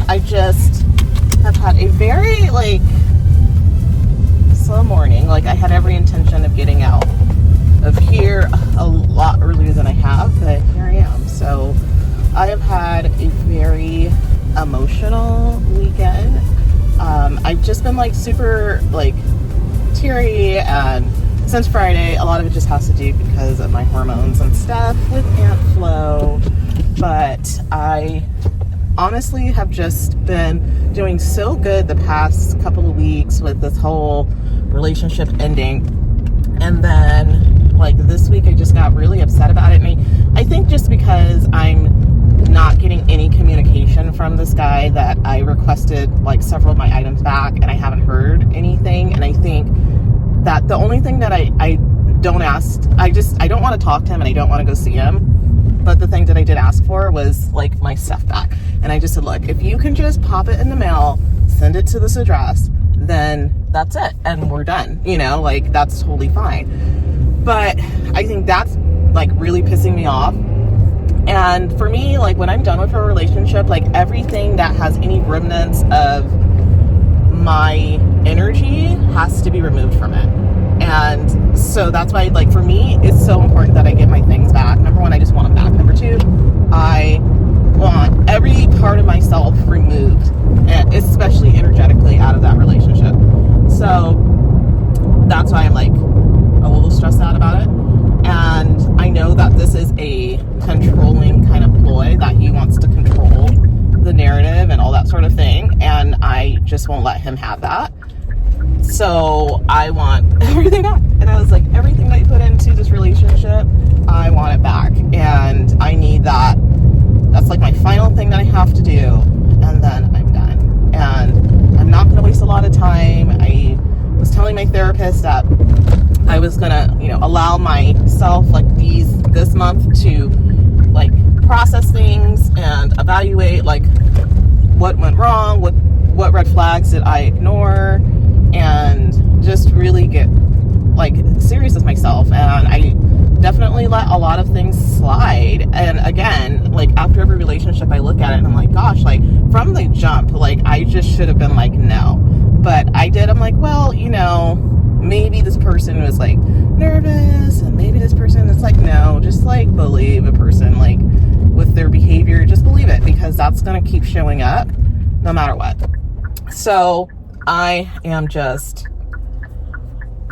I just have had a very slow morning. I had every intention of getting out of here a lot earlier than I have, but here I am. So I have had a very emotional weekend. I've just been super teary, and since Friday, a lot of it just has to do because of my hormones and stuff with Aunt Flo. But I honestly have just been doing so good the past couple of weeks with this whole relationship ending, and then this week I just got really upset about it. And I think just because I'm not getting any communication from this guy, that I requested several of my items back and I haven't heard anything. And I think that the only thing that I don't ask, I don't want to talk to him and I don't want to go see him. But the thing that I did ask for was my stuff back. And I just said, look, if you can just pop it in the mail, send it to this address, then that's it. And we're done. That's totally fine. But I think that's really pissing me off. And for me, when I'm done with a relationship, everything that has any remnants of my energy has to be removed from it. And so that's why, for me, it's so important that I get my things back. Number one, I just want them back. Number two, I want every part of myself removed, and especially energetically, out of that relationship. So that's why I'm a little stressed out about it. And I know that this is a controlling kind of ploy, that he wants to control the narrative and all that sort of thing. And I just won't let him have that. So I want everything back. And I was everything that you put into this relationship, I want it back. And I need that. That's my final thing that I have to do. And then I'm done. And I'm not going to waste a lot of time. I was telling my therapist that I was going to, allow myself this month to process things and evaluate what went wrong, what red flags did I ignore, and just really get serious with myself. And I definitely let a lot of things slide. And again, after every relationship I look at it and I'm gosh, from the jump, I just should have been no. But I did. I'm well, maybe this person was nervous, and maybe this person is no, just believe a person with their behavior. Just believe it, because that's going to keep showing up no matter what. So I am just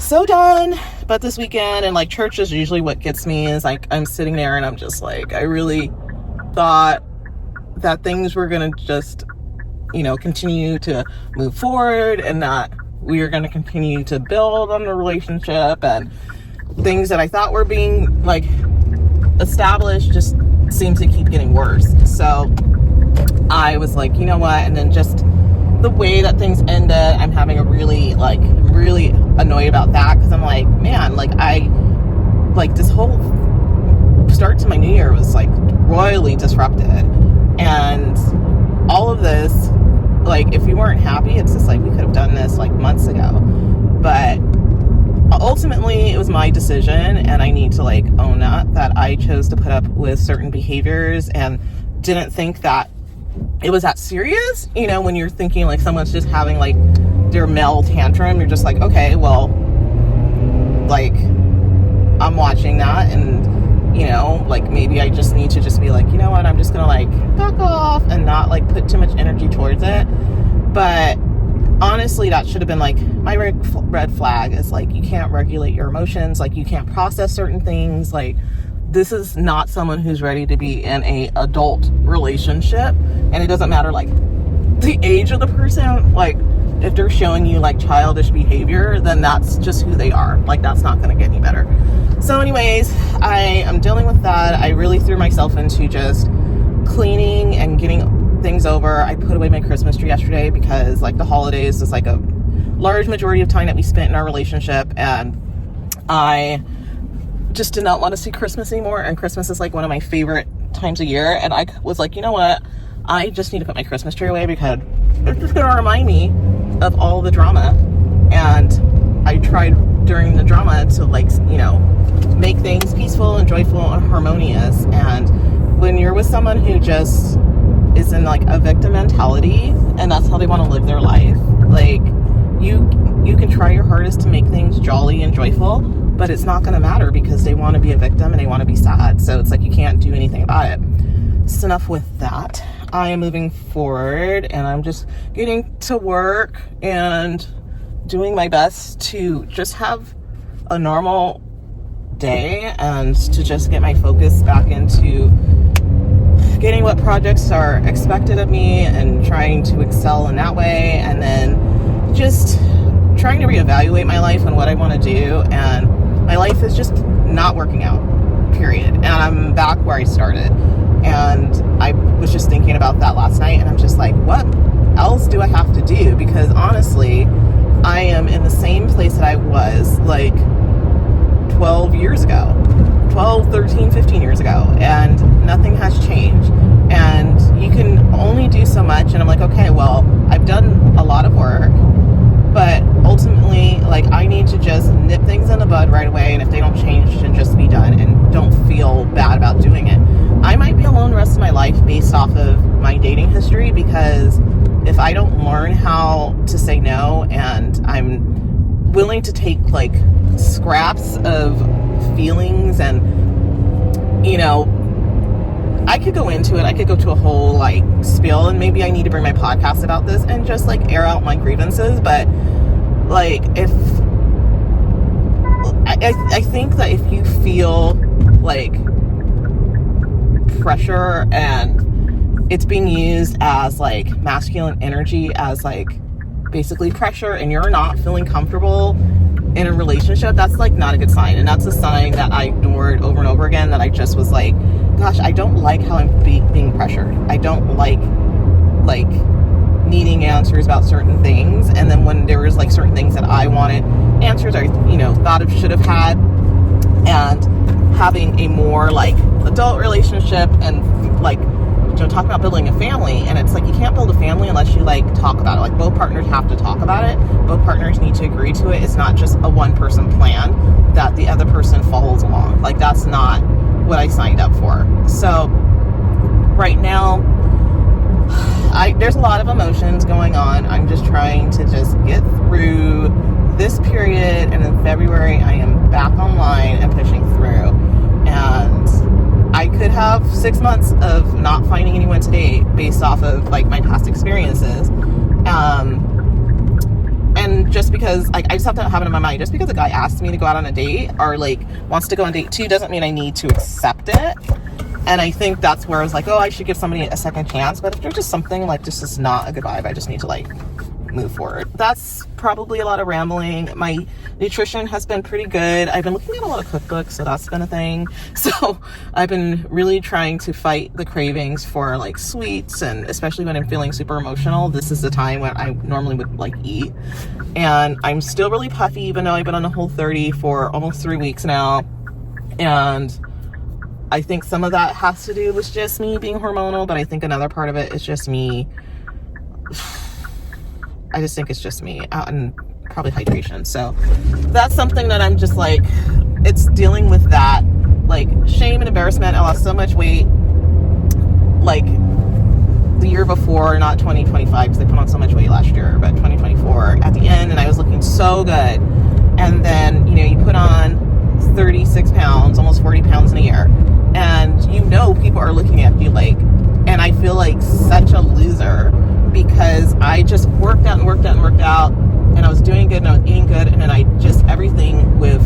so done. But this weekend, and church is usually what gets me, is I'm sitting there and I'm just I really thought that things were gonna just continue to move forward, and that we are going to continue to build on the relationship, and things that I thought were being established just seems to keep getting worse. So I was you know what? And then just the way that things ended, I'm having a really really annoyed about that, because I'm man, I this whole start to my new year was royally disrupted. And all of this, if we weren't happy, it's just we could have done this months ago. But ultimately it was my decision, and I need to own that I chose to put up with certain behaviors and didn't think that it was that serious. When you're thinking someone's just having their male tantrum, you're just okay, well, I'm watching that, and maybe I just need to just be you know what, I'm just gonna back off and not put too much energy towards it. But honestly, that should have been my red flag is you can't regulate your emotions, you can't process certain things. This is not someone who's ready to be in a adult relationship. And it doesn't matter the age of the person. If they're showing you childish behavior, then that's just who they are. That's not going to get any better. So anyways, I am dealing with that. I really threw myself into just cleaning and getting things over. I put away my Christmas tree yesterday because the holidays is a large majority of time that we spent in our relationship, and I just did not want to see Christmas anymore. And Christmas is like one of my favorite times of year. And I was like, you know what? I just need to put my Christmas tree away because it's just going to remind me of all the drama. And I tried during the drama to, like, you know, make things peaceful and joyful and harmonious. And when you're with someone who just is in like a victim mentality and that's how they want to live their life, like, you can try your hardest to make things jolly and joyful, but it's not going to matter because they want to be a victim and they want to be sad. So it's like you can't do anything about it. So enough with that. I am moving forward and I'm just getting to work and doing my best to just have a normal day and to just get my focus back into getting what projects are expected of me and trying to excel in that way, and then just trying to reevaluate my life and what I want to do. And my life is just not working out, period. And I'm back where I started. And I was just thinking about that last night, and I'm just like, what else do I have to do? Because honestly, I am in the same place that I was like 12 years ago, 12, 13, 15 years ago, and nothing has changed. And you can only do so much. And I'm like, okay, well, I've done a lot of work, but ultimately, like, I need to just nip things in the bud right away. And if they don't change, then just be done and don't feel bad about doing it. I might be alone the rest of my life based off of my dating history, because if I don't learn how to say no, and I'm willing to take like scraps of feelings, and, you know, I could go into it, I could go to a whole like spiel, and maybe I need to bring my podcast about this and just like air out my grievances. But like, if I think that if you feel like pressure and it's being used as like masculine energy, as like basically pressure, and you're not feeling comfortable in a relationship, that's like not a good sign. And that's a sign that I ignored over and over again, that I just was like, gosh, I don't like how I'm being pressured. I don't like needing answers about certain things. And then when there was like certain things that I wanted answers, or, you know, thought I should have had, and having a more like adult relationship, and like, you know, talking about building a family, and it's like you can't build a family unless you like talk about it. Like, both partners have to talk about it. Both partners need to agree to it. It's not just a one-person plan that the other person follows along. Like, that's not what I signed up for. So right now, there's a lot of emotions going on. I'm just trying to just get through this period, and in February I am back online and pushing through. And I could have 6 months of not finding anyone to date based off of like my past experiences. And just because I just have to have it in my mind, just because a guy asks me to go out on a date or like wants to go on date 2 doesn't mean I need to accept it. And I think that's where I was like, oh, I should give somebody a second chance. But if there's just something like this is not a good vibe, I just need to like move forward. That's probably a lot of rambling. My nutrition has been pretty good. I've been looking at a lot of cookbooks, so that's been a thing. So I've been really trying to fight the cravings for like sweets, and especially when I'm feeling super emotional, this is the time when I normally would like eat. And I'm still really puffy, even though I've been on a Whole30 for almost 3 weeks now. And I think some of that has to do with just me being hormonal, but I think another part of it is just me. I just think it's just me, and probably hydration. So that's something that I'm just like, it's dealing with that, like shame and embarrassment. I lost so much weight like the year before, not 2025, because I put on so much weight last year, but 2024 at the end, and I was looking so good. And then, you know, you put on 36 pounds, almost 40 pounds in a year, and you know people are looking at you like, and I feel like such a loser, because I just worked out, and I was doing good, and I was eating good, and then I just, everything with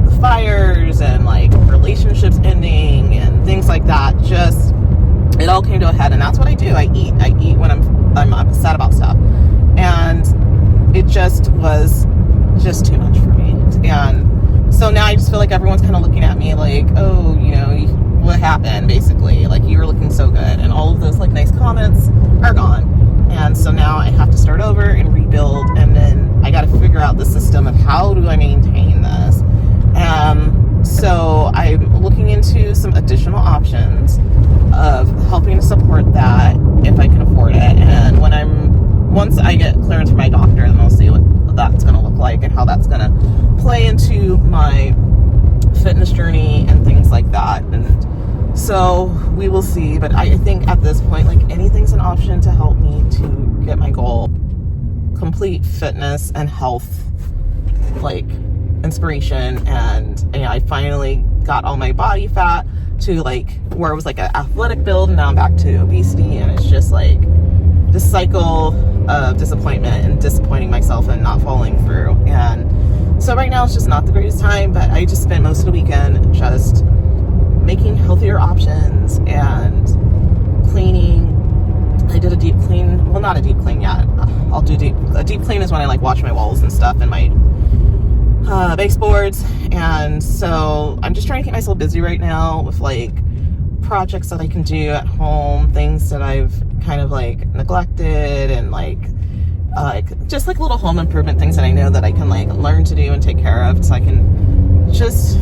the fires and like relationships ending and things like that, just, it all came to a head. And that's what I do. I eat when I'm upset about stuff, and it just was just too much for me. And so now I just feel like everyone's kind of looking at me like, oh, you know, what happened, basically, like, you were looking so good, and all of those like nice comments are gone. And so now I have to start over and rebuild, and then I got to figure out the system of how do I maintain this. So I'm looking into some additional options of helping to support that if I can afford it. And once I get clearance from my doctor, then I'll see what that's going to look like and how that's going to play into my fitness journey and things like that. And so we will see. But I think at this point, like, anything's an option to help me to get my goal. Complete fitness and health, like, inspiration. And I finally got all my body fat to like where it was like an athletic build, and now I'm back to obesity, and it's just like this cycle of disappointment and disappointing myself and not following through. And so right now it's just not the greatest time, but I just spent most of the weekend just making healthier options and cleaning. I did a deep clean. Well, not a deep clean yet. I'll do a deep clean is when I like wash my walls and stuff and my baseboards. And so I'm just trying to keep myself busy right now with like projects that I can do at home, things that I've kind of like neglected, and like just like little home improvement things that I know that I can like learn to do and take care of, so I can just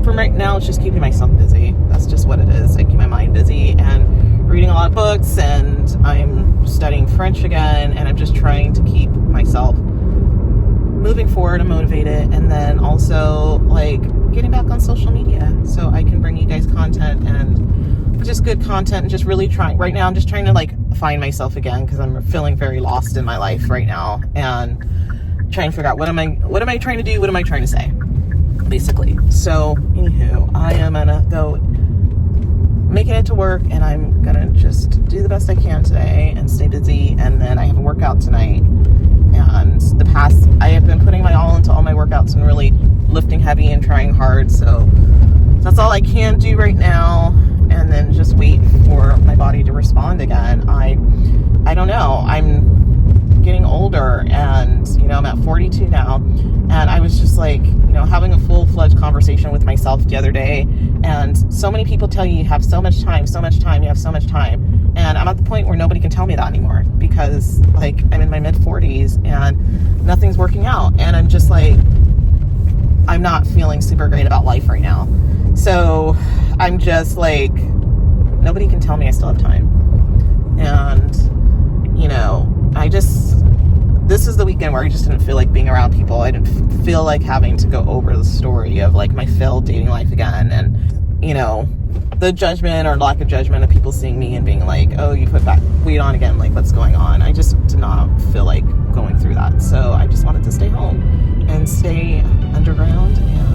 from right now, it's just keeping myself busy. That's just what it is. I keep my mind busy and reading a lot of books, and I'm studying French again, and I'm just trying to keep myself moving forward and motivated. And then also like getting back on social media so I can bring you guys content, and just good content, and just really trying right now. I'm just trying to like find myself again, because I'm feeling very lost in my life right now, and trying to figure out what am I trying to do, what am I trying to say, basically. So anywho, I am gonna go making it to work, and I'm gonna just do the best I can today and stay busy. And then I have a workout tonight, and I have been putting my all into all my workouts and really lifting heavy and trying hard. So that's all I can do right now, and then just wait for my body to respond again. I don't know. I'm getting older, and I'm at 42 now, and I was just like, having a full-fledged conversation with myself the other day. And so many people tell you have so much time, you have so much time. And I'm at the point where nobody can tell me that anymore, because like I'm in my mid 40s and nothing's working out. And I'm just like, I'm not feeling super great about life right now. So I'm just like, nobody can tell me I still have time. And, this is the weekend where I just didn't feel like being around people. I didn't feel like having to go over the story of like my failed dating life again. And, the judgment or lack of judgment of people seeing me and being like, oh, you put that weight on again, like what's going on? I just did not feel like going through that. So I just wanted to stay home and stay underground and